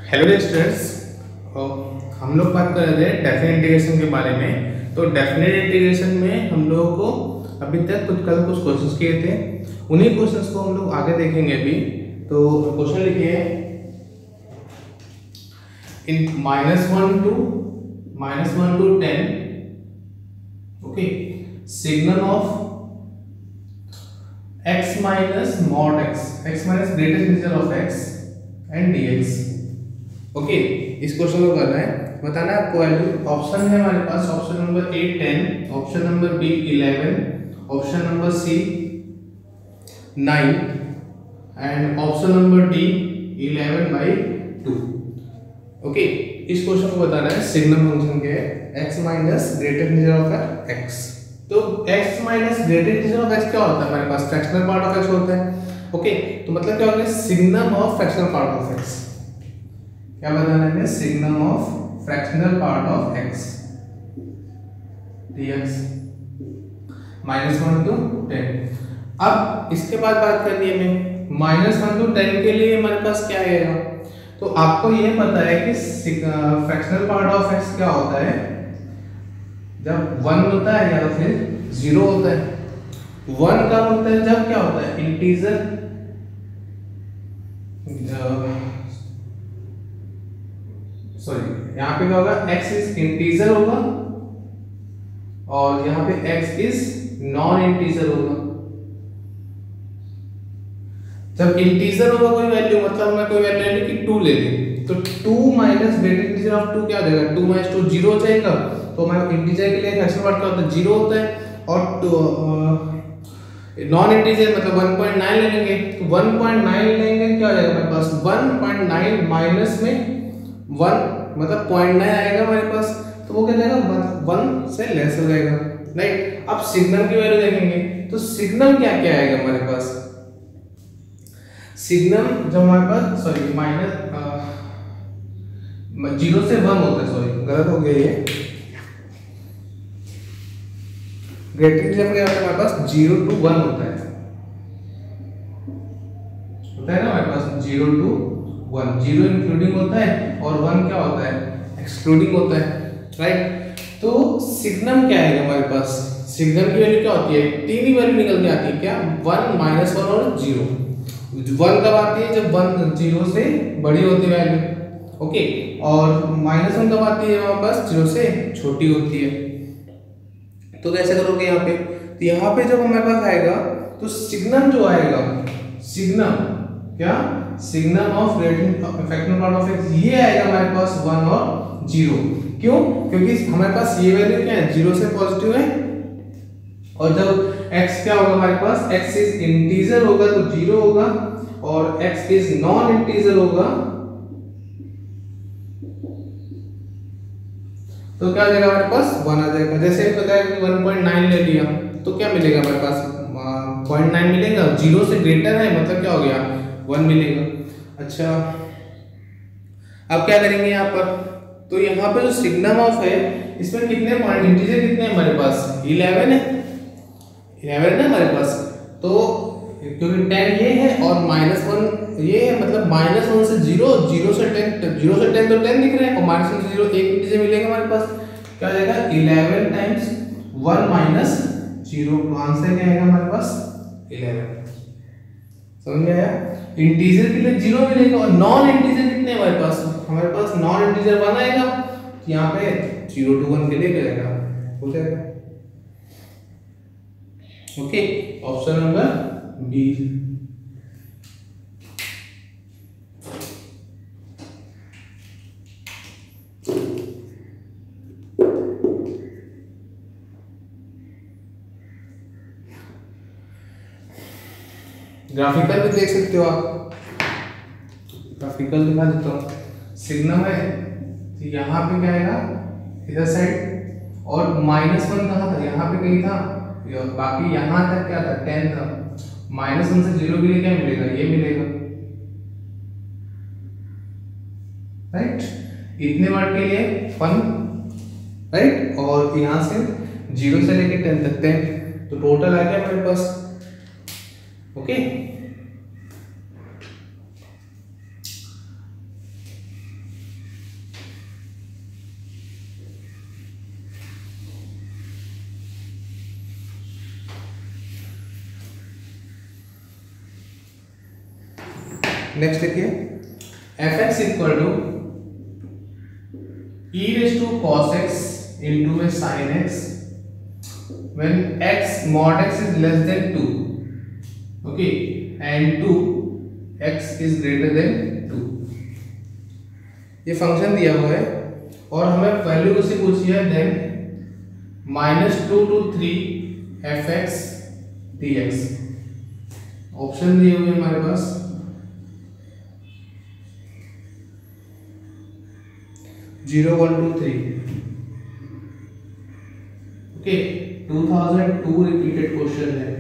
Hello students, हम लोग बात कर रहे थे डेफिनेट इंटीग्रेशन के बारे में। तो डेफिनेट इंटीग्रेशन में हम लोगों को अभी तक कुछ क्वेश्चंस किए थे, उन्हीं क्वेश्चंस को हम लोग आगे देखेंगे अभी। तो क्वेश्चन लिखिए, इन -1 to 10, okay, signal of x minus mod x minus greatest integer of x and dx। Okay, इस क्वेश्चन को करना है, बताना है आपको वैल्यू। ऑप्शन है हमारे पास, option number a 10, option number b 11, option number c 9 and option number d 11/2। Okay, इस क्वेश्चन को बताना है सिग्नल फंक्शन के x minus greater integer of x। तो x minus greater integer of x क्या होता है हमारे पास? फ्रैक्शनल पार्ट ऑफ x होता है। ओके, तो मतलब क्या हो गया? Signum of fractional part of x। क्या बताना है? Signum of fractional part of x dx -1 to 10। अब इसके बाद बात करनी है हमें -1 to 10 के लिए हमारे पास क्या आएगा। तो आपको ये पता है कि फ्रैक्शनल पार्ट ऑफ x क्या होता है, जब 1 होता है या फिर 0 होता है। 1 कब होता है? जब क्या होता है? इंटीजर, सॉरी यहाँ पे क्या होगा? x इज इंटीजर होगा और यहाँ पे x इज नॉन इंटीजर होगा। जब इंटीजर होगा कोई वैल्यू, मतलब मैं कोई वैल्यू ले कि 2 ले ली, तो 2 माइनस ग्रेटर इंटीजर ऑफ 2 क्या हो जाएगा? 2 माइनस 2 0 हो जाएगा। तो हमारे इंटीजर के लिए फ्रैक्शनल पार्ट क्या होता है? 0 होता है। और नॉन इंटीजर मतलब 1.9 ले लेंगे, तो 1.9 लेंगे क्या हो जाएगा हमारे पास? 1.9 माइनस में 1 मतलब 0.9 आएगा हमारे पास, तो वो क्या जाएगा? 1 से लेस हो जाएगा, राइट। अब सिग्नल की वैल्यू देखेंगे, तो सिग्नल क्या क्या आएगा हमारे पास? सिग्नल जब हमारे पास, सॉरी, माइनस 0 से 1 होता है, सॉरी गलत हो गया ये। ग्रेटर इंटीजर क्या होता है हमारे पास? 0 to 1 होता है ना हमारे पास? 0 to 1, 0 इंक्लूडिंग होता है और 1 क्या होता है? एक्सक्लूडिंग होता है, राइट। तो सिग्नम क्या है हमारे पास? सिग्नम की वैल्यू क्या होती है? तीन ही वैल्यू निकल के आती है, क्या? 1, -1 और 0। 1 कब आती है? जब 1 0 से बड़ी होती है वैल्यू, ओके। और -1 कब आती है? हमारे पास 0 से छोटी होती है। तो कैसे करोगे यहाँ पे? तो यहाँ पे जब हमारे पास आएगा, तो सिग्नम जो आएगा, सिग्नम क्या? Signum of fractional part of x, ये आएगा हमारे पास 1 और 0। क्यों? क्योंकि हमारे पास ये वैल्यू क्या है? 0 से पॉजिटिव है। और जब x क्या होगा हमारे पास? x इज इंटीजर होगा तो 0 होगा, और x इज नॉन इंटीजर होगा तो क्या आ जाएगा हमारे पास? 1 आ जाएगा। जैसे पता है कि 1.9 ले लिया, तो क्या मिलेगा हमारे पास? 0.9 मिलेगा। 0 से ग्रेटर है मतलब क्या हो गया? 1 मिलेगा। अच्छा, अब क्या करेंगे यहाँ पर? तो यहाँ पे जो सिग्नम ऑफ है, इसमें कितने पॉइंट इंटीजर कितने हैं हमारे पास? 11 है, 11 है हमारे पास। तो क्योंकि 10 ये है और -1 ये है, मतलब -1 से 0, 0 से 10, 0 से 10 तो 10 दिख रहे हैं, और -1 से 0 एक इंटीजर मिलेगा हमारे पास। क्या हो जाएगा? 11 टाइम्स 1 माइनस 0। तो आंसर क्या आएगा हमारे पास? 11। समझ में आया? इंटीजर के लिए 0 मिलेगा, और नॉन इंटीजर कितने हैं हमारे पास? हमारे पास नॉन इंटीजर 1 आएगा, तो यहाँ पे 0 to 1 के लिए क्या आएगा? हो जाएगा। Okay, option number B. Graphical भी देख सकते हो आप, ग्राफिकल दिखा देता हूँ। सिग्नम है, तो यहाँ पे क्या आएगा? इधर साइड, और -1 कहाँ था? यहाँ पे कहीं था, बाकी यहाँ तक क्या था? 10 था। -1 से 0 के लिए क्या मिलेगा? ये मिलेगा, राइट। इतने वर्ड के लिए 1, राइट, और यहाँ से 0 से लेके 10 तक 10, तो टोटल आ गया हमारे पास। ओके, नेक्स्ट देखिए f x equal to e raise to cos x into में sine x when x mod x is less than 2, okay, and 2 x is greater than 2। ये फंक्शन दिया हुआ है और हमें वैल्यू उससे पूछी है, then -2 to 3 f x d x. Option दिए हुए हमारे पास 0, 1, 2, 3, ओके। 2002 रिपीटेड क्वेश्चन है।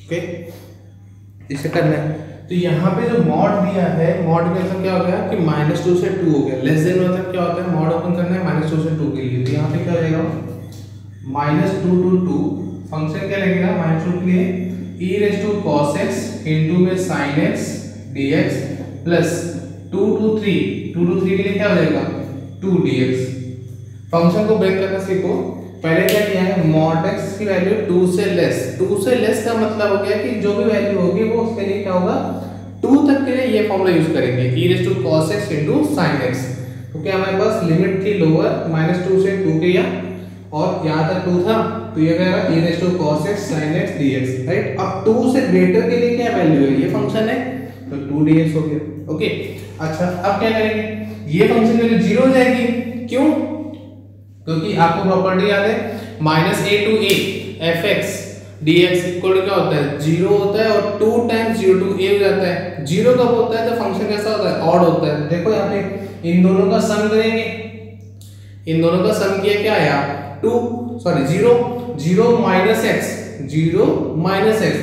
ओके, इसे करना है। तो यहाँ पे जो मॉड दिया है, मॉड का मतलब क्या हो गया कि -2 से 2 हो गया। लेस देन मतलब क्या होता है, मॉड ओपन करना है -2 से 2 के लिए। तो यहाँ पे क्या हो जाएगा, -2 to 2 फंक्शन क्या लगेगा -2 के लिए e raise to cos x into में sin x dx plus 2 to 3 के लिए क्या हो जाएगा 2 dx। फंक्शन को ब्रेक करना सीखो। पहले क्या किया है, मॉड x की वैल्यू 2 से लेस का मतलब हो गया कि जो भी वैल्यू होगी वो उसके लिए क्या होगा 2 तक के लिए ये फॉर्मूला यूज करेंगे, e raise to cos x into sin x। क्योंकि हमारे पास लिमिट थी लोअर -2 से 2 के या, और यहाँ तक 2 था, तो ये क्या है e raise to cos x sin x dx, right. अब 2 से ग्रेटर के लिए क्या वैल्यू है, ये फंक्शन है, तो 2 dx हो गया। ओके, अच्छा अब क्या करेंगे, ये फंक्शन की वैल्यू 0 हो जाएगी। क्यों? क्योंकि आपको प्रॉपर्टी याद है -a to a fx dx equal to क्या होता है 0 होता है, और 2 टाइम्स 0 to a हो जाता है। 0 कब होता है, तो फंक्शन कैसा होता है, ऑड होता है। देखो यहाँ पे इन दोनों का सम करेंगे, इन दोनों का सम किया क्या आया 0 माइनस x,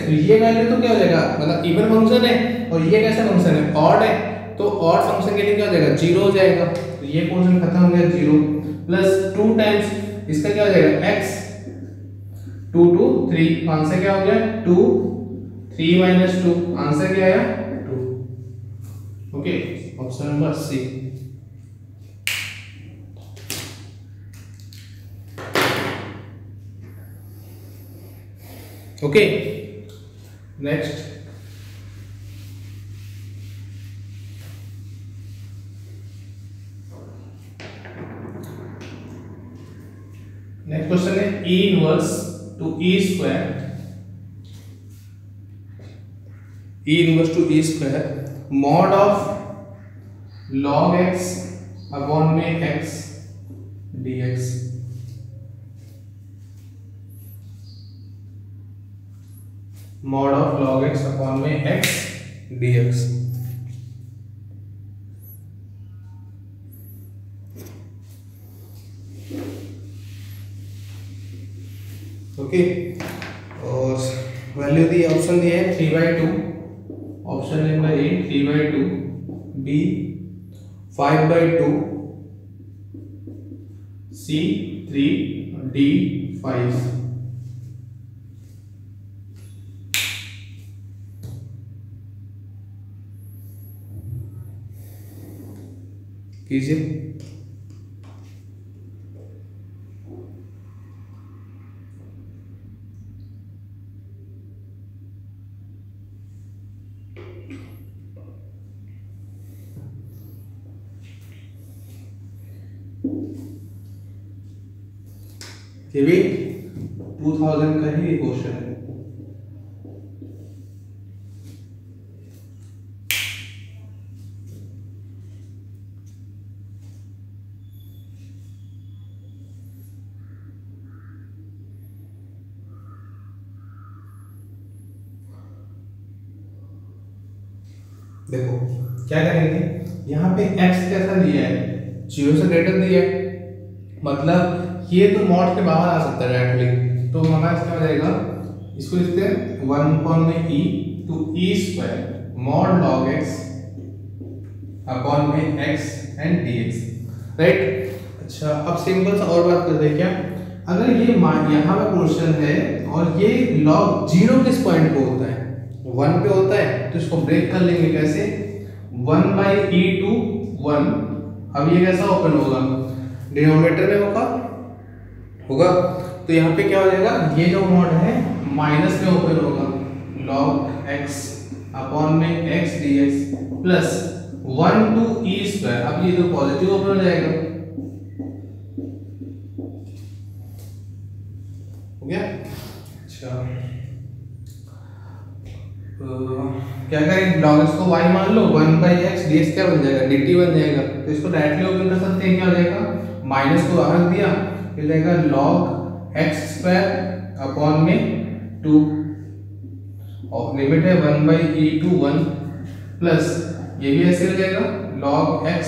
तो ये वैल्यू तो क्या हो जाएगा, मतलब इवन फंक्शन है और ये कैसा फंक्शन है, ऑड है, तो ऑड फंक्शन के लिए क्या हो जाएगा 0 हो जाएगा। तो ये पोर्शन खत्म हो गया 0 प्लस 2 टाइम्स इसका क्या हो जाएगा x 2 to 3, आंसर क्या हो गया 2, 3 minus 2, आंसर क्या आया 2। Okay, option number C. Okay, next question है e inverse to e square mod of log x upon में x dx। Mod of log x upon में x dx। ओके, और value दी ऑप्शन दिया है 3/2, option number A 3/2, B 5/2, C 3, D 5। कीजिए। ये भी 2000 का ही क्वेश्चन है। देखो क्या करेंगे, यहाँ पे x कैसा दिया है, 0 से ग्रेटर दिया है, मतलब ये तो मॉड के बाहर आ सकता है डायरेक्टली, तो हमारा क्या हो जाएगा, इसको लिखते हैं 1 अपॉन में e to e square mod log x upon में x एंड dx, राइट। अच्छा अब सिंपल सा और बात करते हैं क्या, अगर ये यहाँ पे पोर्शन है और ये लॉग 0 किस पॉइंट पे होता है, 1 पे होता है, तो इसको ब्रेक कर लेंगे कैसे, 1 बाई ई टू 1, अब ये कैसा ओपन होगा, डिनोमिनेटर में होगा, तो यहाँ पे क्या हो जाएगा, ये जो मॉड है माइनस में ओपन होगा, log x अपॉन में x dx plus 1 to e square, अब ये तो पॉजिटिव ओपन हो जाएगा, हो गया। अच्छा क्या करें, log x को y मान लो, 1 बाई एक्स dx क्या बन जाएगा, dt बन जाएगा, तो इसको डायरेक्टली ओपन कर सकते हैं, क्या हो जाएगा, माइनस को बाहर रख दिया, फिर जाएगा log x स्क्वायर अपॉन में 2 और लिमिट है 1 बाई ई टू 1 प्लस ये भी ऐसे हो जाएगा log x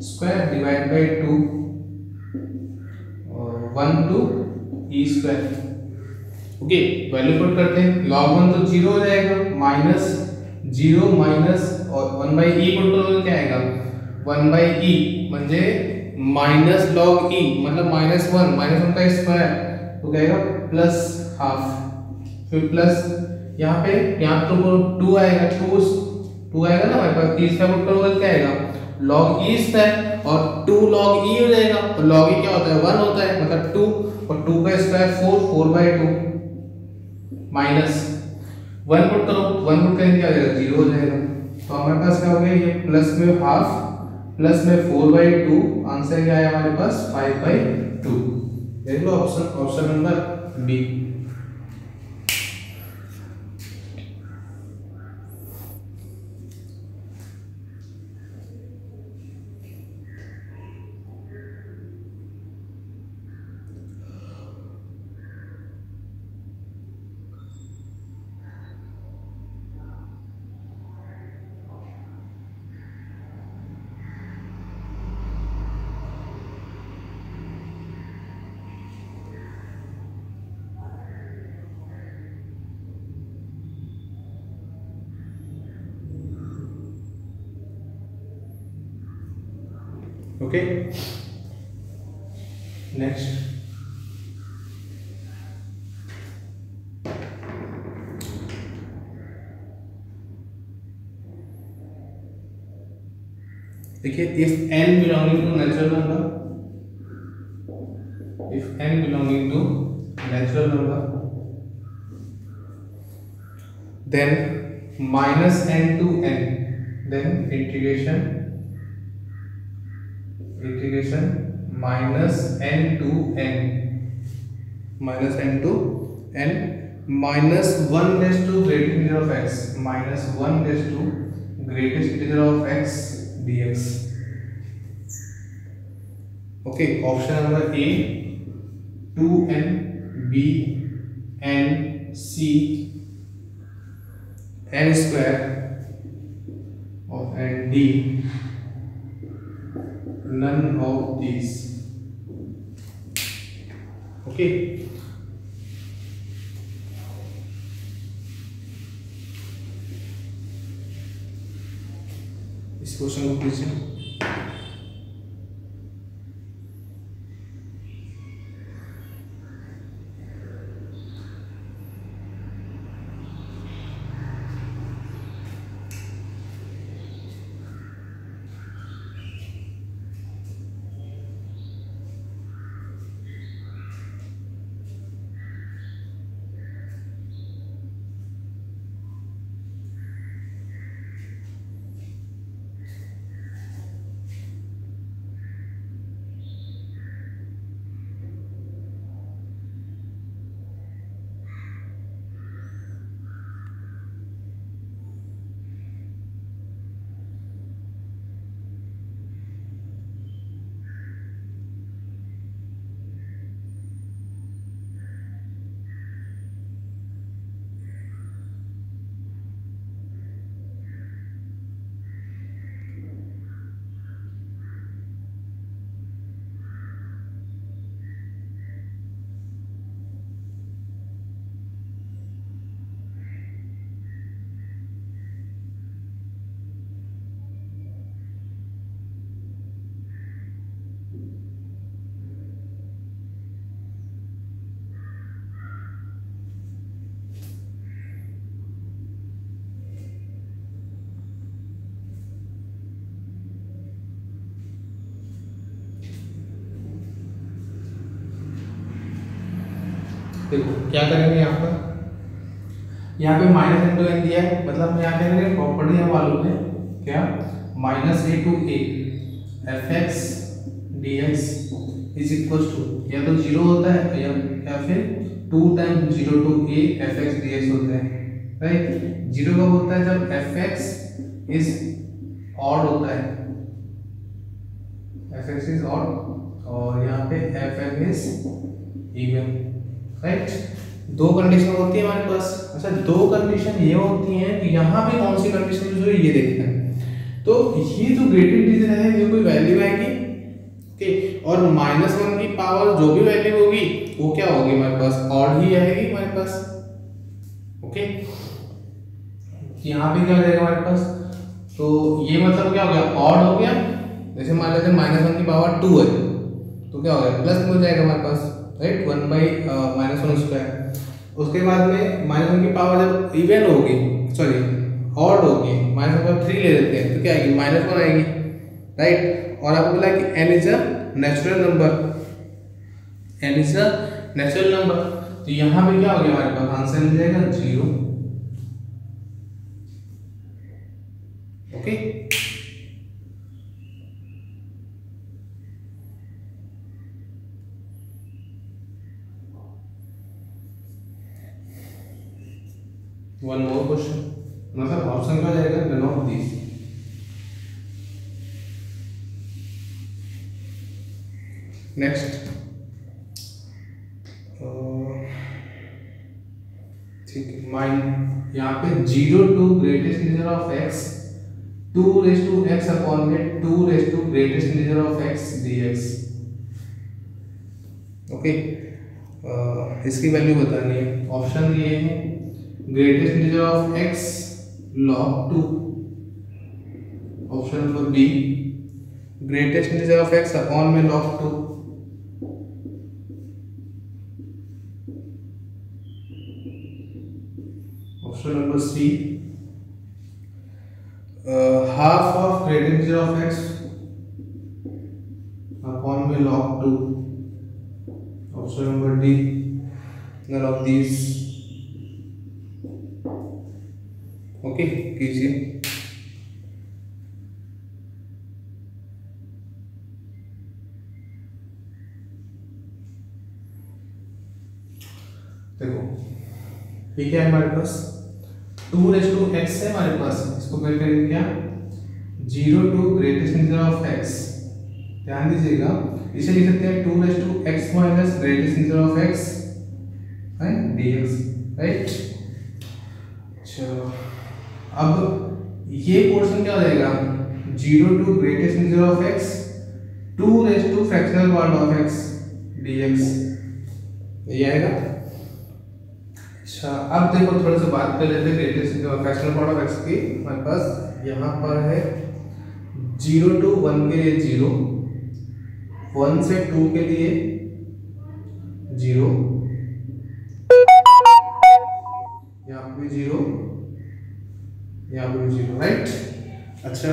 square divide by 2 और 1 to e square, okay value put करते हैं, log 1 तो 0 हो जाएगा, माइनस 0 माइनस और 1 बाई ई पुट करोगे क्या आएगा, 1 बाई ई म्हणजे माइनस log e मतलब -1 का स्क्वायर, तो क्या आएगा प्लस हाफ, फिर प्लस यहाँ तो 2 आएगा, 2 आएगा ना हमारे पास, e स्क्वायर पुट करोगे क्या आएगा, log e स्क्वायर और 2 log e हो जाएगा, और log e क्या होता है 1 होता है, मतलब 2 और 2 का स्क्वायर 4 बाई 2 माइनस 1 पुट करो, 1 पुट करेंगे क्या हो जाएगा 0 हो जाएगा, तो हमारे पास क्या हो गया, ये प्लस में हाफ प्लस में 4 बाई 2, आंसर क्या है हमारे पास 5 बाई 2, देख लो option number b. Okay next, देखिए if n belonging to natural number, if n belonging to natural number then minus n to n, then integration minus n to n minus 1 raised to greatest integer of x minus 1 raised to greatest integer of x dx, okay option number a 2n, b n, c n square and d none of these, okay इस question को कीजिए। देखो क्या करेंगे यहाँ पे minus into N दिया है, मतलब हम यहाँ करेंगे प्रॉपर्टी हम मालूम है क्या, minus a to a f x d x is equal to या तो जीरो होता है या फिर 2 times 0 to a f x d x होता है, राइट। जीरो कब होता है, जब एफ एक्स इज ऑड होता है, एफ एक्स इज ऑड, और यहाँ पे f n is even, right. दो कंडीशन होती है हमारे पास। अच्छा, दो कंडीशन ये होती हैं कि यहाँ पे कौन सी कंडीशन यूज हुई ये देखते हैं। तो ये जो ग्रेटेड इंटीजर है ये कोई वैल्यू आएगी, ओके, और -1 की पावर जो भी वैल्यू होगी वो क्या होगी हमारे पास, ऑड ही आएगी हमारे पास, ओके। यहाँ पे क्या हो जाएगा हमारे पास, तो ये मतलब क्या हो गया, ऑड हो गया। जैसे मान लेते हैं -1 की पावर 2 है तो क्या हो गया, प्लस में हो जाएगा हमारे पास, राइट, 1/-1 स्क्वायर। उसके बाद में -1 की पावर जब इवन होगी, सॉरी ऑड होगी, -3 ले लेते हैं तो क्या आएगी, -1 आएगी, राइट। और आपको बोला कि n is a natural number, n is a natural number, तो यहाँ पे क्या हो गया हमारे पास, आंसर मिल जाएगा 0, ओके। वन मोर क्वेश्चन, मतलब ऑप्शन क्या जाएगा, नन ऑफ दिस। नेक्स्ट, ठीक है, माइन यहाँ पे 0 to greatest integer of x 2 raise to x upon में 2 raise to greatest integer of x dx, okay. इसकी वैल्यू बतानी है। ऑप्शन ये है greatest integer of x log 2, option number B greatest integer of x upon में log 2, option number C half of greatest integer of x upon में log 2, option number D none of this, okay कीजिए। देखो ठीक है, हमारे पास 2 raise to x है हमारे पास, इसको क्या करेंगे, क्या 0 to greatest integer of x, ध्यान दीजिएगा, इसे लिख सकते हैं 2 raise to x minus greatest integer of x and dx, right. अच्छा, अब ये पोर्शन क्या हो जाएगा, 0 to greatest integer of x 2 raise to fractional part of x dx, ये आएगा। अच्छा, अब देखो थोड़ा सा बात कर लेते हैं greatest fractional part of x की। हमारे पास यहाँ पर है 0 टू 1 के लिए 0, 1 से 2 के लिए 0, यहाँ पे 0, यहाँ पे 0, राइट। अच्छा,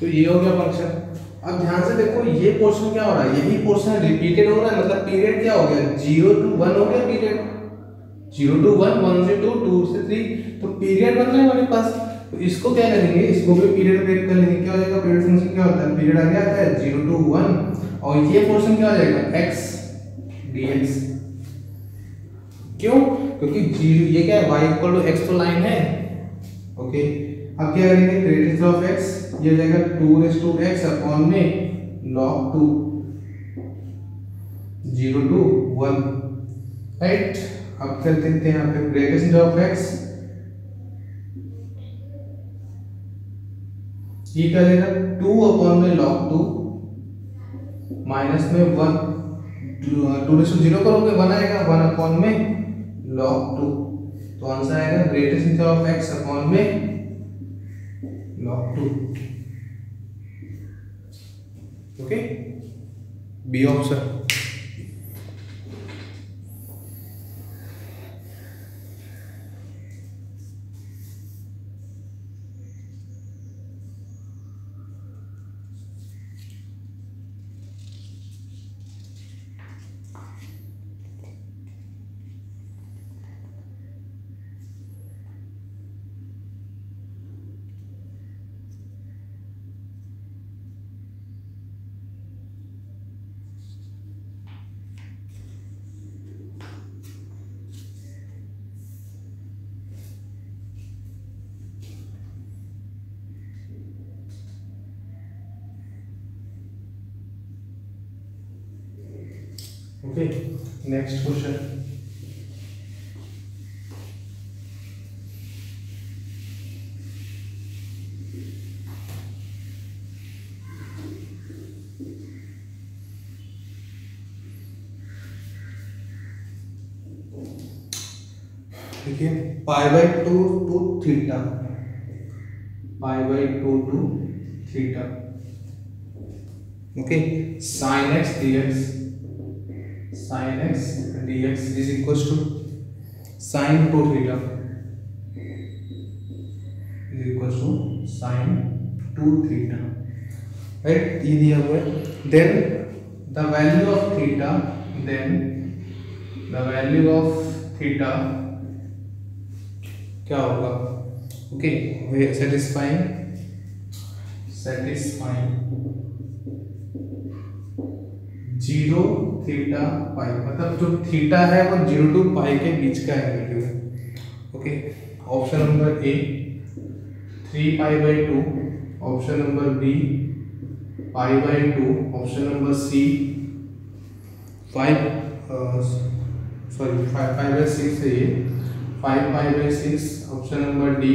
तो ये हो गया फंक्शन। अब ध्यान से देखो ये पोर्शन क्या हो रहा है, यही पोर्शन रिपीटेड हो रहा है, मतलब पीरियड क्या हो गया, 0 टू 1 हो गया पीरियड, 0 टू 1, 1 से 2, 2 से 3, तो पीरियड बन रहा है हमारे पास। तो इसको क्या करेंगे, इसको भी पीरियड ब्रेक कर लेंगे, क्या हो जाएगा, पीरियड फंक्शन क्या होता है, पीरियड आगे आता है 0 टू 1, और ये पोर्शन क्या हो जाएगा, x dx, क्यों, क्योंकि ये क्या है, y इक्वल टू x तो लाइन है, ओके। अब क्या करेंगे, ग्रेटेस्ट ऑफ x ये हो जाएगा 2 रेज टू x अपॉन में log 2, 0 टू 1, राइट। अब कर देखते हैं यहाँ पे ग्रेटेस्ट ऑफ x, ये क्या जाएगा 2 अपॉन में log 2 माइनस में 1, 2 रेज टू 0 करोगे 1 आएगा, 1 अपॉन में log 2, तो आंसर आएगा ग्रेटेस्ट ऑफ x अपॉन में log 2, ओके, b option. Okay, next question. देखिए, pi by two to theta, pi by two to theta, okay, sine x d x, sine x d x is equal to sine two theta, is equal to sine two theta, right, ये दिया हुआ है। Then the value of theta, then the value of theta क्या होगा, okay, satisfying, satisfying zero theta pi, मतलब जो theta है वो 0 टू पाई के बीच का एंगल है, okay. Option number A 3 pi by 2, option number B pi by 2, option number C 5 pi by 6 है, ये 5 pi by 6, option number D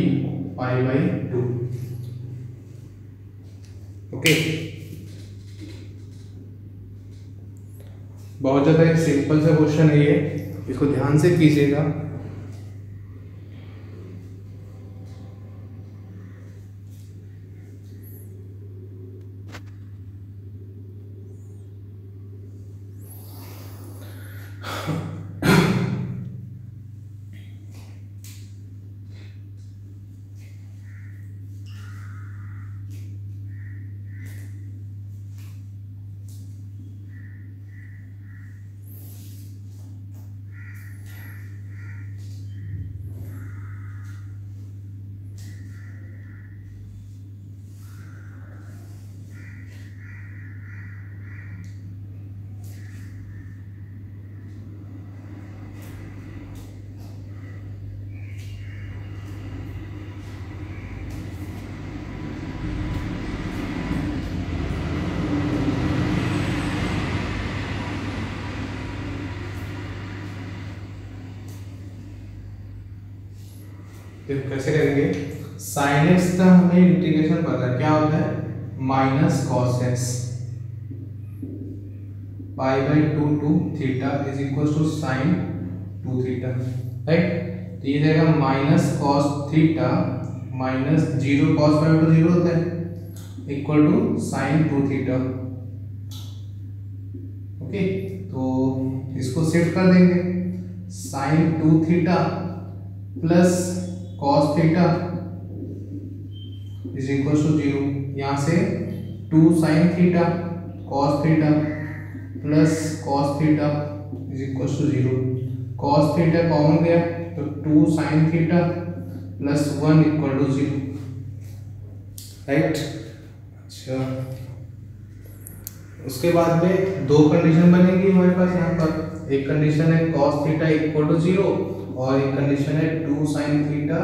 pi by 2, okay. बहुत ज़्यादा एक सिंपल सा क्वेश्चन है ये, इसको ध्यान से कीजिएगा। फिर कैसे करेंगे, साइन एक्स का हमें इंटीग्रेशन पता है क्या होता है, minus cos x, pi by two to theta is equal to sine two theta, right. तो ये जाएगा minus cos theta minus 0 cos pi to 0 होता है, equal to sine two theta, okay. तो इसको शिफ्ट कर देंगे, sine two theta plus cos theta is equal to 0, यहाँ से 2 sin theta cos theta plus cos theta is equal to 0, cos theta common गया तो 2 sin theta plus 1 equal to 0, right. अच्छा, उसके बाद में दो कंडीशन बनेगी हमारे पास यहाँ पर, एक कंडीशन है cos थीटा इक्वल टू 0 और एक कंडीशन है 2 sin theta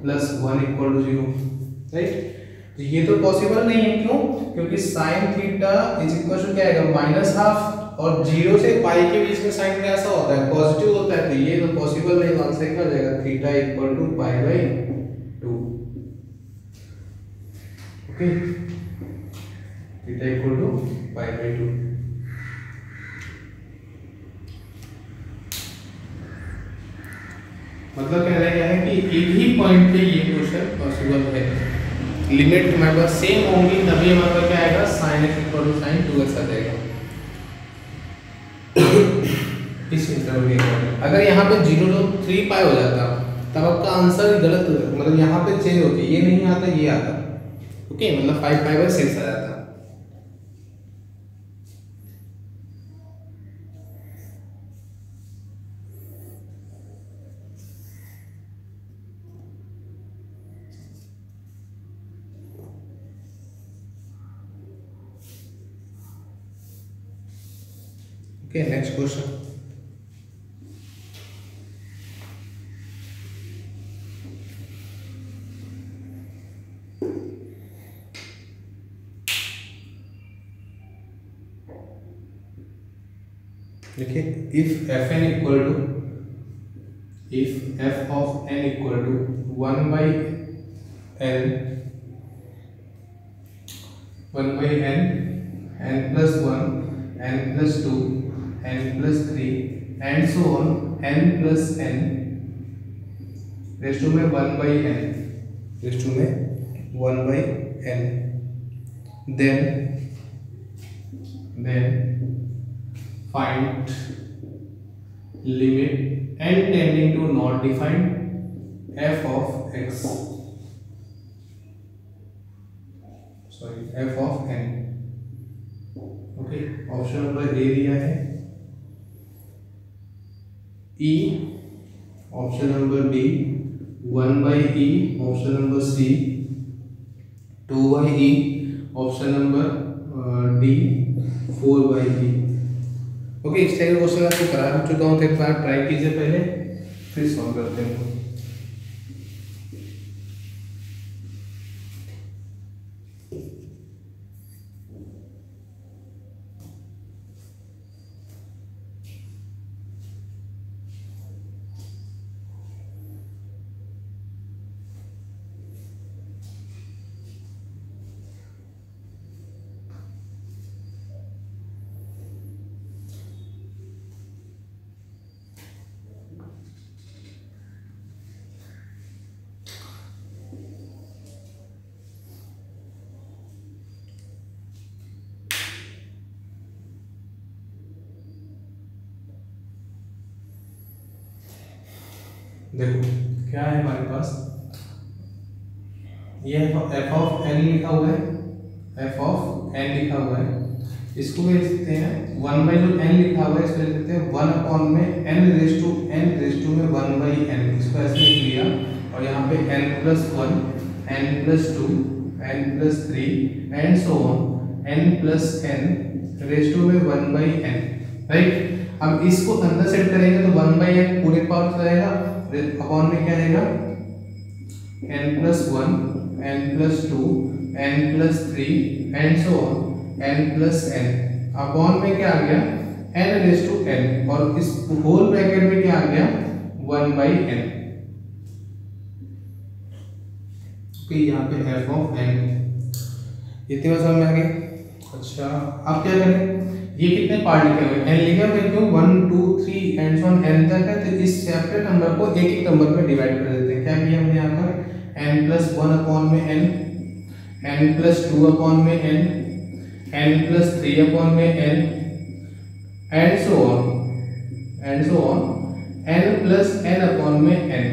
plus 1 equal to 0, right. तो ये तो पॉसिबल नहीं है, क्यों, क्योंकि sin theta is equal to क्या आएगा, माइनस हाफ, और 0 से पाई के बीच में साइन कैसा होता है, पॉजिटिव होता है, तो ये तो पॉसिबल नहीं, आंसर क्या हो जाएगा, theta equal to pi by 2, okay, theta equal to pi by 2। मतलब कह रहा है कि एक ही पॉइंट पे ये क्वेश्चन पॉसिबल है, लिमिट हमारे पास सेम होंगी तभी हमारे पास क्या आएगा, sin x equal to sin 2x आ जाएगा इस इंटरवल के अकॉर्डिंग। अगर यहाँ पे 0 to 3 पाई हो जाता तब आपका आंसर गलत हो जाता, मतलब यहाँ पे चेंज होती, ये नहीं आता ये आता, ओके, मतलब 5 पाई बाई 6 आ जाता। Okay, next question. देखिए if f n equal to, if f of n equal to 1/n, 1/n, n plus 1, n plus 2, n plus 3 and so on, n plus n raise to में 1/n, rays to में 1/n, then find limit n tending to not defined f of x, sorry f of n. Okay, option number A दिया है e, option number B 1/e, option number C 2/e, option number D 4/e. Okay, इस type का question आपको करा चुका हूँ, तो एक बार ट्राई कीजिए पहले, फिर सॉल्व करते हैं. देखो क्या है हमारे पास, ये f ऑफ n लिखा हुआ है, f ऑफ n लिखा हुआ है, इसको भी लिख सकते हैं 1 जो n लिखा हुआ है इसको लिख सकते हैं 1 अपॉन में n रेज़ टू में 1/n, इसको ऐसे लिख लिया, और यहाँ पे n plus 1, n plus 2, n plus 3 and so on, n plus n raise to में 1/n, राइट. अब इसको अंदर सेट करेंगे तो 1/n पूरे पावर रहेगा, अपॉन में क्या रहेगा n plus 1, n plus 2, n plus 3 and so on, n plus n, upon में क्या आ गया n रेज़ टू n, और इस होल ब्रैकेट में क्या आ गया 1/n. ओके, यहाँ पे f ऑफ n, इतनी बात समझ में आ गई. अच्छा, अब क्या करें, ये कितने पार्ट लिखे हुए n लिखे हुए क्यों 1 2 3 एंड सो ऑन n तक है, तो इस सेपरेट नंबर को एक एक नंबर में डिवाइड कर देते हैं. क्या किया हमने यहाँ पर n plus 1 अपॉन में n, n plus 2 अपॉन में n, n plus 3 अपॉन में n and so on, n plus n upon में n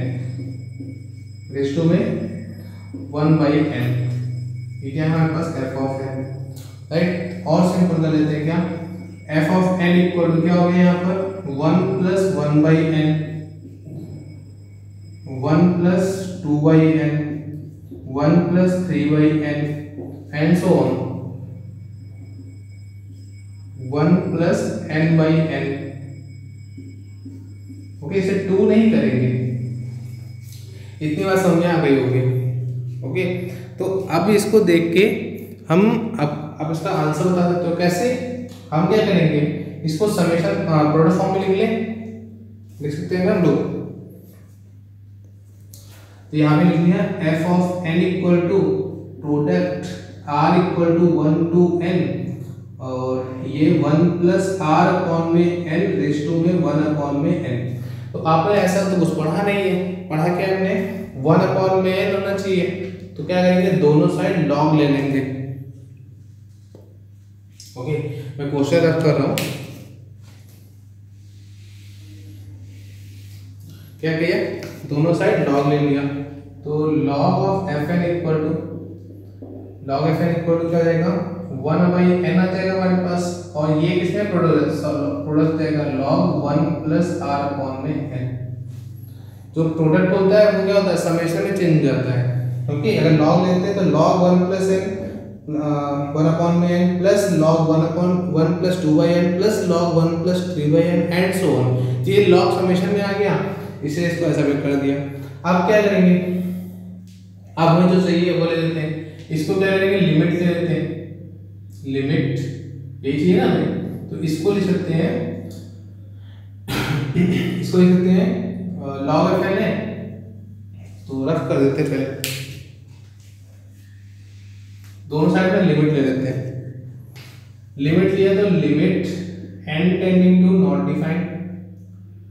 रेज़ टू में 1/n. ये क्या है हमारे पास f ऑफ n, राइट. और सिंपल कर लेते हैं, क्या f of n equal to क्या हो गया यहाँ पर 1 plus 1/n, 1 plus 2/n, 1 plus 3/n and so on, 1 plus n/n. Okay, इसे 2 नहीं करेंगे, इतनी बात समझ में आ गई होगी. ओके, तो अब इसको देख के हम अब इसका आंसर बता सकते हो. कैसे, हम क्या करेंगे, इसको समेशन प्रोडक्ट फॉर्म में लिख सकते हैं हम लोग. तो यहाँ पे लिख लिया f of n equal to product r equal to 1 to n, और ये 1 plus r अपॉन में n रेज़ टू में 1 अपॉन में n. तो आपने ऐसा तो कुछ पढ़ा नहीं है, पढ़ा क्या हमने 1 अपॉन में n होना चाहिए, तो क्या करेंगे दोनों साइड लॉग ले लेंगे. ओके, मैं क्वेश्चन रख कर रहा हूँ. क्या किया, दोनों साइड लॉग ले लिया, तो log of fn equal to क्या जाएगा 1/n आ जाएगा हमारे पास, और ये किसमें प्रोडक्ट जाएगा log 1 plus r अपॉन में n. जो प्रोडक्ट होता है वो क्या होता है समेशन में चेंज हो जाता है. ओके, अगर log लेते हैं तो log 1 plus n 1 अपॉन में n plus log 1 upon 1 plus 2/n plus log 1 plus 3/n and so on. ये log समेशन में आ गया, इसे इसको ऐसा भी कर दिया. अब क्या करेंगे, अब हमें जो चाहिए वो ले लेते हैं, इसको क्या करेंगे लिमिट ले लेते हैं. लिमिट यही चाहिए ना हमें, तो इसको लिख सकते हैं इसको लिख सकते हैं लॉग एफ एन है, तो रफ कर देते हैं पहले, दोनों साइड में लिमिट ले लेते हैं। लिमिट लिया तो limit n tending to not defined,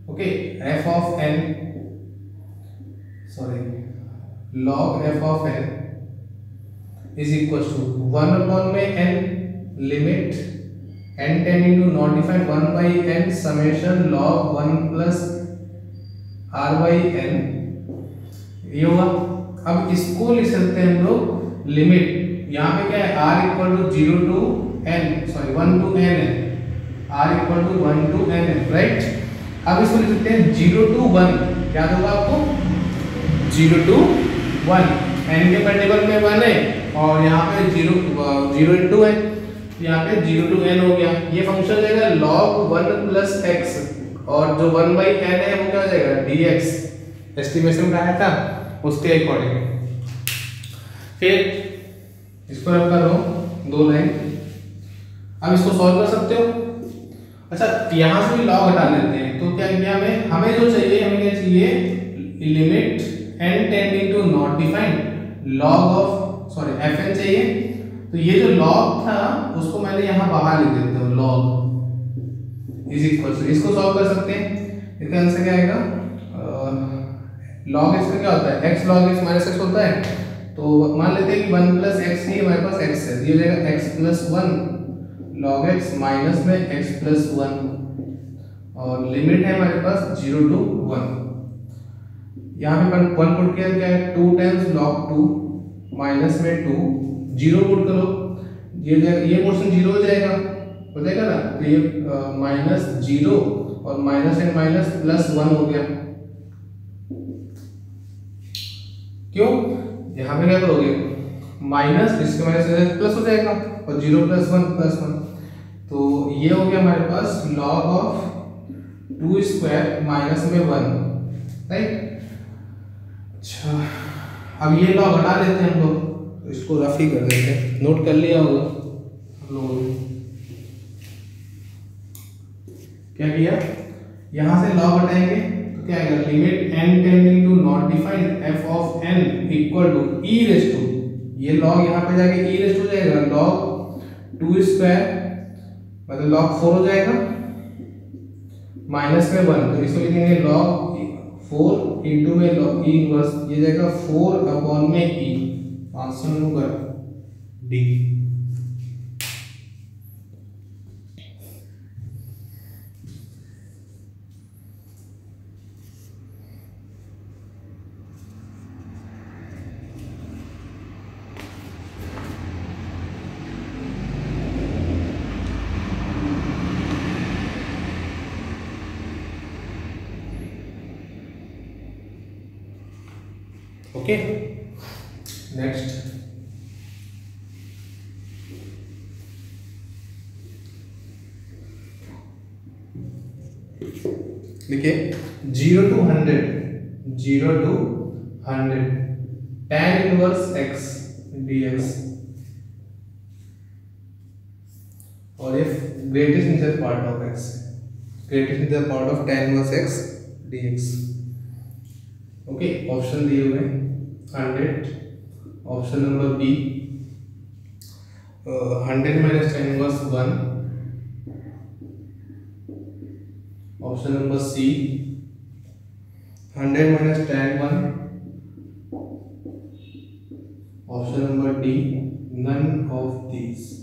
okay, f of n, sorry log f of n is equal to 1 upon में n limit n tending to not defined 1 by n summation log 1 plus r by n, ये होगा। अब इसको लिख सकते हैं हम लोग लिमिट, यहाँ पे क्या है r equal to 0 to n, sorry 1 to n है, r equal to 1 to n है, राइट। अब इसको लिख सकते हैं 0 टू 1, याद होगा आपको 0 टू 1, n के मल्टीपल में 1 है और यहाँ पे 0 इंटू है, यहाँ पे 0 टू n हो गया। ये फंक्शन जाएगा log 1 प्लस x, और जो 1 बाई n है वो क्या हो जाएगा dx, एस्टिमेशन का आया था उसके अकॉर्डिंग। फिर इसको रख कर लो 2 लाइन। अब इसको सॉल्व कर सकते हो। अच्छा, यहाँ से भी लॉग हटा लेते हैं, तो क्या किया हमें जो चाहिए, हमें क्या चाहिए, limit n tending to not defined log of, sorry fn चाहिए। तो ये जो लॉग था उसको मैंने यहाँ बाहर लिख देता हूँ, लॉग इज इक्वल टू, इसको सॉल्व कर सकते हैं। इसका आंसर क्या आएगा, लॉग x का क्या होता है, x log x minus x होता है, तो मान लेते हैं कि 1 प्लस एक्स ही हमारे पास x है, ये हो जाएगा x plus 1 log x minus में x प्लस 1, और लिमिट है हमारे पास 0 टू 1। यहाँ पे 1 पुट किया क्या है, 2 टाइम्स log 2 माइनस में 2, 0 पुट करो, ये पोर्शन 0 हो जाएगा ना, तो ये माइनस 0 और माइनस एंड माइनस प्लस 1 हो गया। क्यों, यहाँ पे क्या करोगे, माइनस इसके माइनस प्लस हो जाएगा, और 0 प्लस 1 प्लस 1, तो ये हो गया हमारे पास log ऑफ 2 स्क्वायर माइनस में 1, राइट। अच्छा, अब ये log हटा लेते हैं हम लोग, तो इसको रफ ही कर देते हैं, नोट कर लिया होगा हम लोगों ने। क्या किया, यहाँ से log हटाएंगे तो क्या आएगा, limit n tending to not defined f of n equal to e raise to, ये log यहाँ पे जाके e रेज टू जाएगा, log 2 स्क्वायर मतलब log 4 हो जाएगा माइनस में 1, तो इसको लिखेंगे log 4 इंटू में log e इनवर्स, ये जाएगा 4 अपॉन में e, आंसर होगा डी। ओके, नेक्स्ट लिखिए 0 to 100, 0 to 100 tan inverse x dx, और if greatest integer part of x, greatest integer part of tan inverse x dx। Okay, option दिए हुए 100, option number B 100 minus tan inverse 1, option number C 100 minus tan 1, option number D none of these.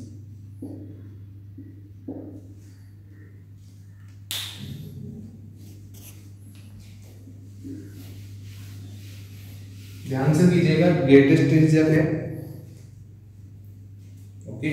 ध्यान से कीजिएगा, greatest integer है, okay.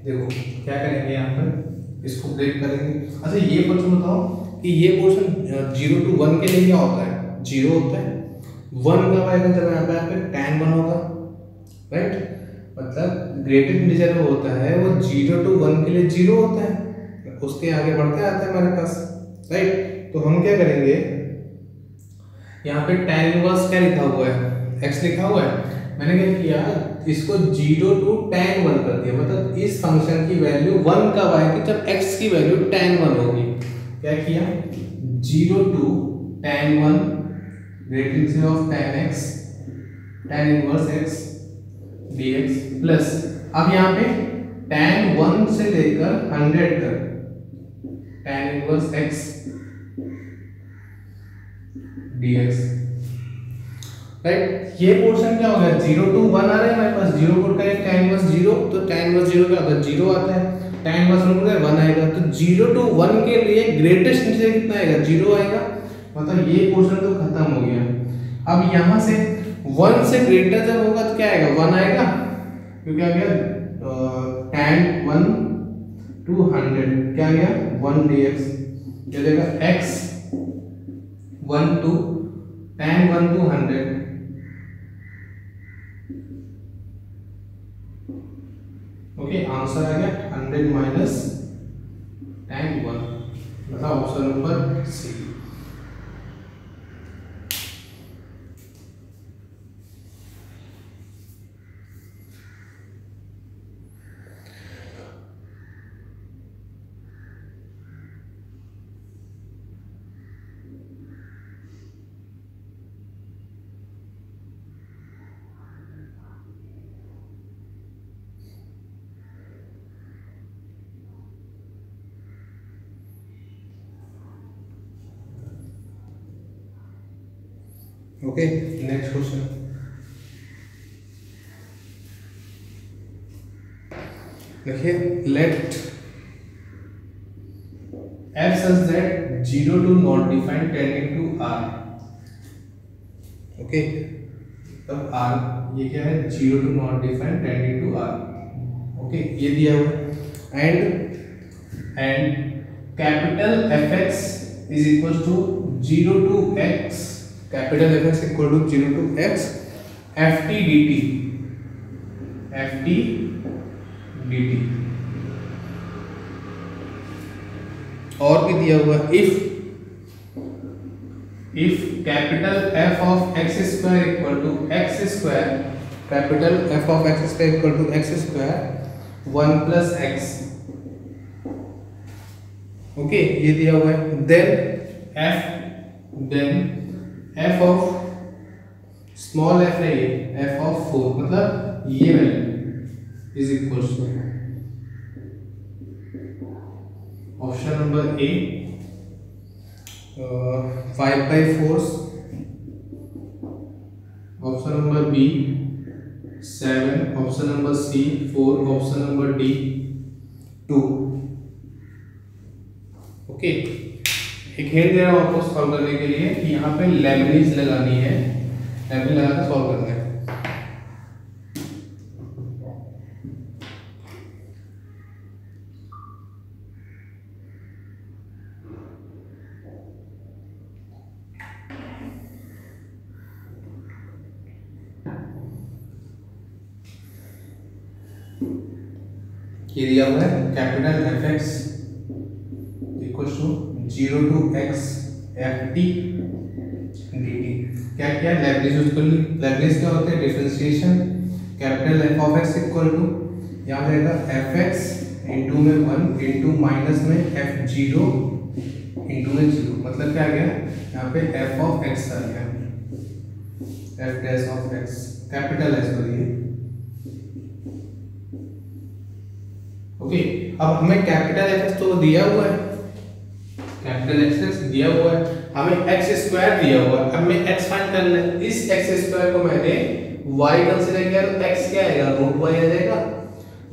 देखो क्या करेंगे यहाँ पर, इसको ब्रेक करेंगे। अच्छा ये पोर्शन बताओ कि ये पोर्शन 0 to 1 के लिए क्या होता है, 0 होता है। 1 कब आएगा, जब यहाँ पे tan 1 होगा, राइट। मतलब ग्रेटेस्ट इंटीजर वो होता है वो 0 to 1 के लिए 0 होता है, उसके आगे बढ़ते आता है हमारे पास, राइट। तो हम क्या करेंगे, यहाँ पे tan इनवर्स क्या लिखा हुआ है, x लिखा हुआ है। मैंने क्या किया, इसको 0 to tan 1 कर दिया। मतलब इस फंक्शन की वैल्यू 1 कब आएगी, जब x की वैल्यू tan 1 होगी। क्या किया, 0 to tan 1 grating of tan x, tan inverse x dx plus, अब यहाँ पे tan 1 से लेकर 100 तक tan inverse x dx, right. ये पोर्शन क्या हो गया, 0 to 1 आ रहा है हमारे पास, 0 को करें tan इनवर्स 0, तो tan इनवर्स 0 का अगर 0 आता है, tan इनवर्स 1 को 1 आएगा, तो 0 to 1 के लिए ग्रेटेस्ट इंटीजर कितना आएगा, 0 आएगा। मतलब ये पोर्शन तो खत्म हो गया। अब यहाँ से 1 से ग्रेटर जब होगा तो क्या आएगा, 1 आएगा, क्योंकि आ गया tan 1 to 100 क्या आ गया 1 dx, क्या देगा x 1 to tan 1 to 100, okay. Answer आ गया 100 माइनस tan 1, मतलब option number C. Okay, next question देखिए, let f such that 0 to not defined tending to r, okay. तब r ये क्या है, 0 to not defined tending to r, okay, ये दिया हुआ है। And capital fx is equals to 0 to x, capital fx equal to 0 to x ft dt, ft dt। और भी दिया हुआ if capital f of x square इक्वल to x square, capital f of x square equal to x square 1 plus x, okay, ये दिया हुआ है। Then f of small f है, ये f ऑफ 4, मतलब ये value is equal to option number A 5/4, option number B 7, option number C 4, option number D 2, okay. एक hint दे रहा हूं आपको सॉल्व करने के लिए कि यहाँ पे लेबनीज लगानी है, लेबनीज लगाकर सॉल्व करना है। ये दिया हुआ है capital fx equals to 0 to x ft dt। क्या किया, लेबनीज यूज कर ली। लेबनीज क्या होते हैं, differentiation. Capital f of x equal to यहाँ रहेगा fx इंटू में 1 इंटू माइनस में f0 इंटू में 0, मतलब क्या आ गया यहाँ पे f of x आ गया, f dash of x, capital s पर ये, ओके। अब हमें कैपिटल fx तो दिया हुआ है, कैपिटल x दिया हुआ है, हमें x स्क्वायर दिया हुआ है। अब मैं x फाइंड करना है, इस x स्क्वायर को मैंने y कंसीडर किया तो x क्या आएगा, रूट y आ जाएगा।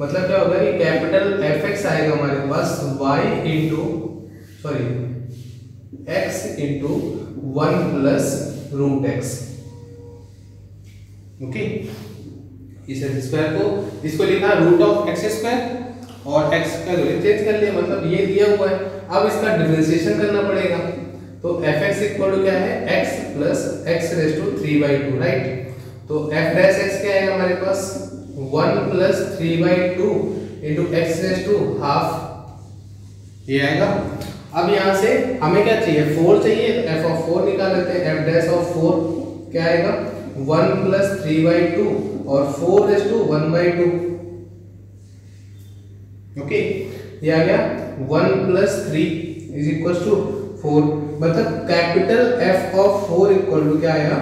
मतलब क्या होगा कि कैपिटल fx आएगा हमारे पास y इंटू x इंटू 1 प्लस रूट x, ओके। इस x स्क्वायर को, इसको लिखा रूट ऑफ x स्क्वायर और x का वैल्यू चेंज कर लिया, मतलब ये दिया हुआ है। अब इसका डिफरेंशिएशन करना पड़ेगा, तो fx इक्वल टू क्या है, x plus x raise to 3/2, right. तो f डैश x क्या है हमारे पास 1 plus 3/2 into x raise to half, ये आएगा। अब यहाँ से हमें क्या चाहिए, 4 चाहिए, तो f ऑफ 4 निकाल लेते हैं। f डैश ऑफ 4 क्या आएगा 1 प्लस 3/2 और 4 रेज टू 1/2, ओके। ये आ गया 1 प्लस 3 इज इक्वल टू 4, मतलब capital F of 4 equal to क्या आएगा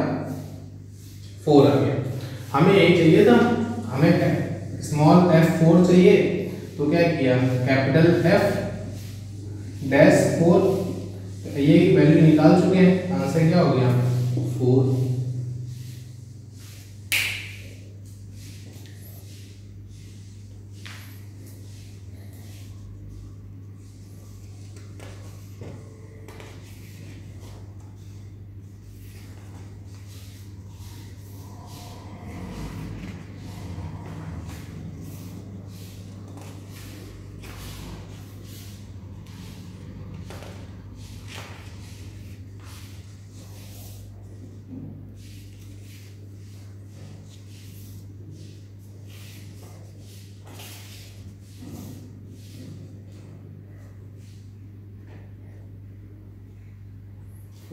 4 आ गया। हमें यही चाहिए था, हमें स्मॉल f4 चाहिए, तो क्या किया कैपिटल F डैश 4, ये वैल्यू निकाल चुके हैं, आंसर क्या हो गया 4।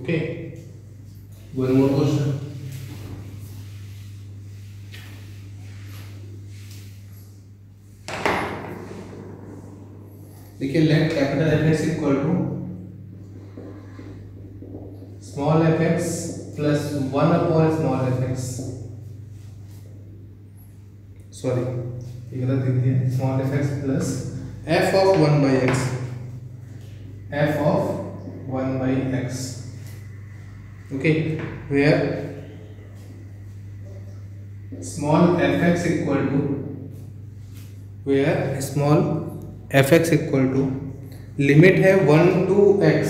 Okay, one more question. देखिए let capital Fx equal to small fx plus 1 upon small fx, sorry ये गलत लिख दिया, small fx plus f of 1 by x, f of 1 by x, okay, where small fx equal to, where small fx equal to limit है 1 to x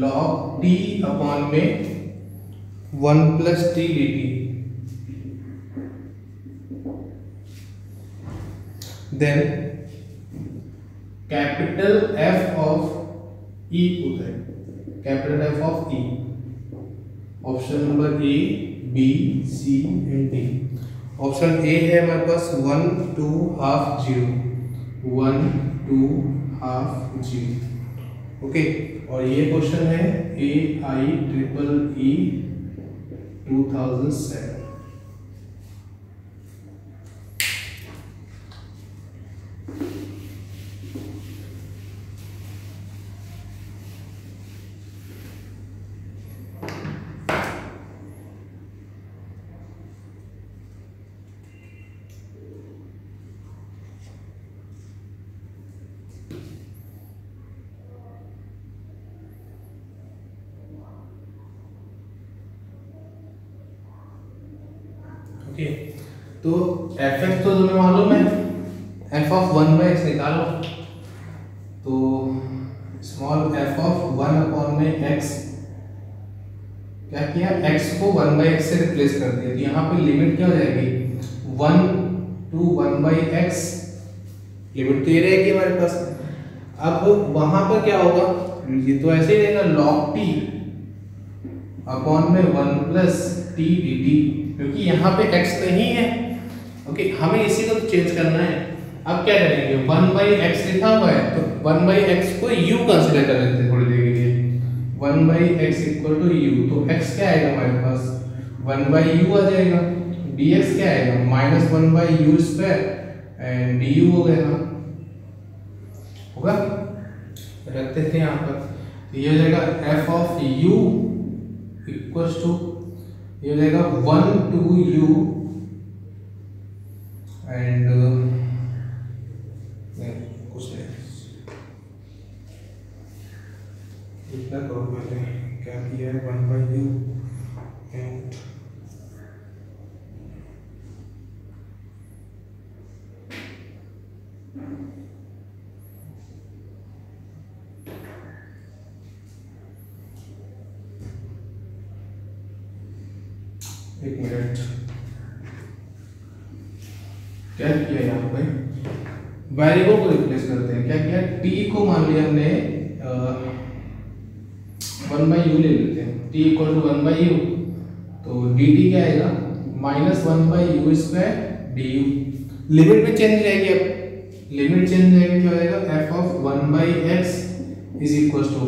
log t upon में 1 plus t dt, then capital F of E होता है, capital F of E, option number A B C and D. Option A है हमारे पास 1 2 half 0, 1 2 half 0, okay. और ये question है AIEEE 2007। ओके, तो fx तो तुम्हें मालूम है, f ऑफ 1 by x निकालो, तो स्मॉल f ऑफ 1 अपॉन में x, क्या किया x को 1 by x से रिप्लेस कर दिया, तो यहाँ पे लिमिट क्या हो जाएगी 1 to 1 by x, लिमिट तो ये रहेगी हमारे पास। अब वहां पर क्या होगा, ये तो ऐसे ही रहेगा log t अपॉन में 1 प्लस t dt, क्योंकि यहाँ पे x नहीं है, ओके, हमें इसी को चेंज करना है। अब क्या करेंगे 1 by x लिखा हुआ है, तो 1 by x को u कंसीडर कर लेते हैं थोड़ी देर के लिए, 1 by x equal to u, तो x क्या आएगा हमारे पास 1 by u आ जाएगा, dx क्या आएगा minus 1 by u square and du हो गया होगा, रखते थे यहाँ पर, तो ये हो जाएगा f of u equals to, ये हो जाएगा 1 to u एंड कुछ नहीं, इतना करो पहले क्या किया है 1 by u एंड एक मिनट, क्या किया यहाँ पे, वेरिएबल को रिप्लेस करते हैं। क्या किया, t को मान लिया हमने 1/u ले लेते हैं, t इक्वल टू 1/u, तो dt क्या आएगा -1/u स्क्वायर du। लिमिट में चेंज जाएगी, अब लिमिट चेंज जाएगी, क्या आएगा f of 1/x is equal to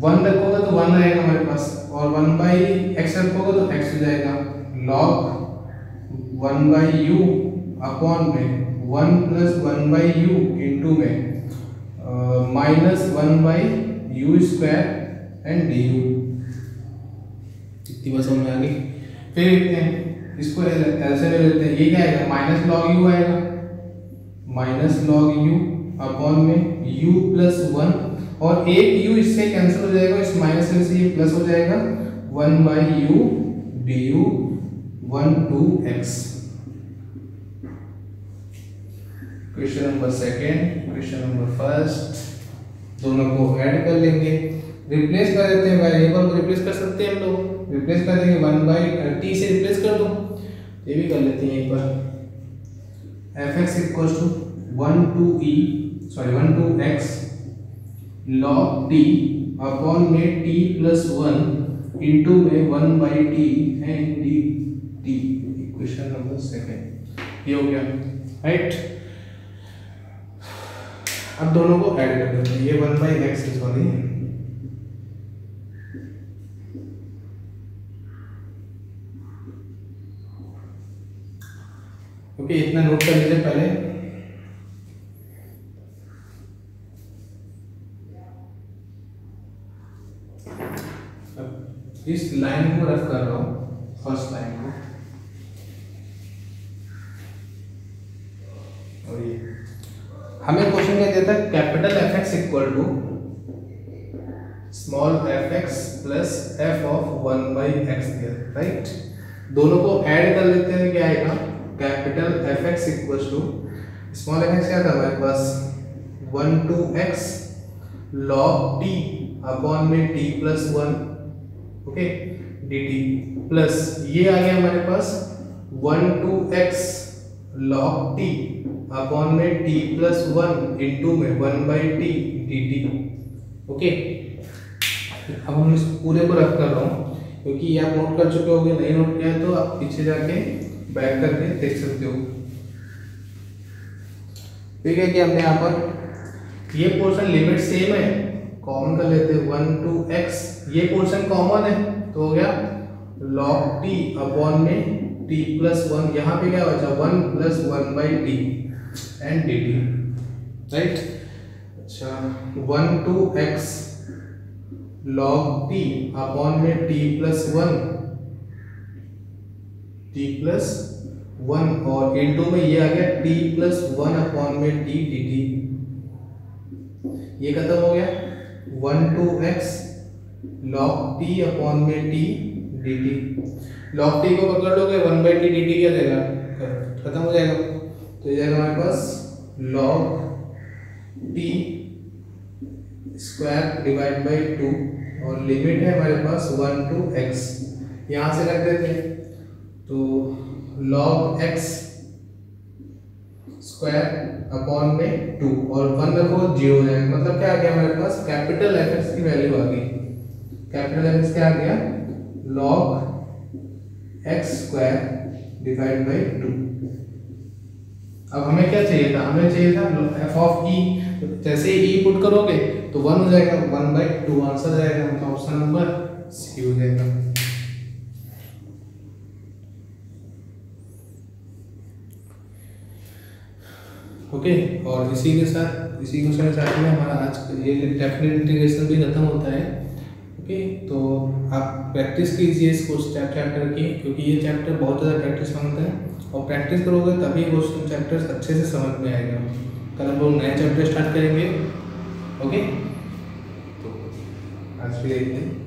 1 रखोगे तो 1 रहेगा हमारे पास, और 1/x रखोगे तो x हो जाएगा, log 1/u अपॉन में 1 प्लस 1/u इंटू में -1/u स्क्वायर एंड du। इतनी बात समझ में आ गई। फिर लिखते हैं इसको ऐसे ले लेते हैं, ये क्या आएगा माइनस लॉग u आएगा, माइनस लॉग u अपॉन में u प्लस 1, और एक u इससे कैंसिल हो जाएगा, इस माइनस से ये प्लस हो जाएगा, 1/u du 1/2x। Question number second, question number first, दोनों को ऐड कर लेंगे, रिप्लेस कर देते हैं, वेरिएबल को रिप्लेस कर सकते हैं हम लोग, रिप्लेस कर देंगे 1/t से रिप्लेस कर दो, ये भी कर लेते हैं एक बार, fx equals to 1/2x log t upon में t प्लस 1 इंटू में 1/t and dt। Equation number second ये हो गया, राइट। अब दोनों को ऐड कर देते हैं, ये 1/x इस वाली, ओके, इतना नोट कर लीजिए पहले। इस लाइन को रफ कर रहा हूं, फर्स्ट लाइन को, और ये हमें क्वेश्चन क्या देता है, capital fx equal to small fx plus f of 1/x दिया, राइट। दोनों को ऐड कर लेते हैं, क्या आएगा, capital fx equal to small fx क्या था हमारे पास 1/2x log t अपॉन में t plus 1, okay, dt plus ये आ गया हमारे पास 1/2x log t अपॉन में t प्लस 1 इंटू में 1/t dt, ओके। अब हम इस पूरे को रख कर रहा हूँ, क्योंकि ये आप नोट कर चुके होंगे, नहीं नोट किया तो आप पीछे जाके बैक करके देख सकते हो। ठीक है कि हमने यहाँ पर ये पोर्शन लिमिट सेम है, कॉमन कर लेते हैं 1/2x, ये पोर्शन कॉमन है तो हो गया log t अपॉन में t प्लस 1, यहाँ पे क्या बचा 1 plus 1/t and dt, right. अच्छा 1/2x log t अपॉन में t प्लस 1 और इनटू में ये आ गया t प्लस 1 अपॉन में t dt, ये खत्म हो गया 1/2x log t अपॉन में t dt। log t को पकड़ लोगे 1/t dt क्या देगा, खत्म हो जाएगा, तो ये जाएगा हमारे पास log t square divide by 2, और लिमिट है हमारे पास 1 to x, यहाँ से रख देते हैं, तो log x स्क्वायर अपॉन में 2 और 1 रखो 0 हो जाएगा, मतलब क्या आ गया हमारे पास कैपिटल fx की वैल्यू आ गई, कैपिटल fx क्या आ गया log x square divide by 2। अब हमें क्या चाहिए था, हमें चाहिए था f ऑफ e, जैसे ही e पुट करोगे तो 1 हो जाएगा, 1/2 आंसर जाएगा, मतलब ऑप्शन नंबर सी हो जाएगा। ओके, और इसी के साथ इसी क्वेश्चन के साथ में हमारा आज ये डेफिनेट इंटीग्रेशन भी खत्म होता है। ओके, तो आप प्रैक्टिस कीजिए इस चैप्टर की, क्योंकि ये चैप्टर बहुत ज़्यादा प्रैक्टिस मांगता है, और प्रैक्टिस करोगे तभी क्वेश्चन चैप्टर्स अच्छे से समझ में आएगा। कल हम लोग नए चैप्टर स्टार्ट करेंगे। ओके, तो आज भी देखते हैं।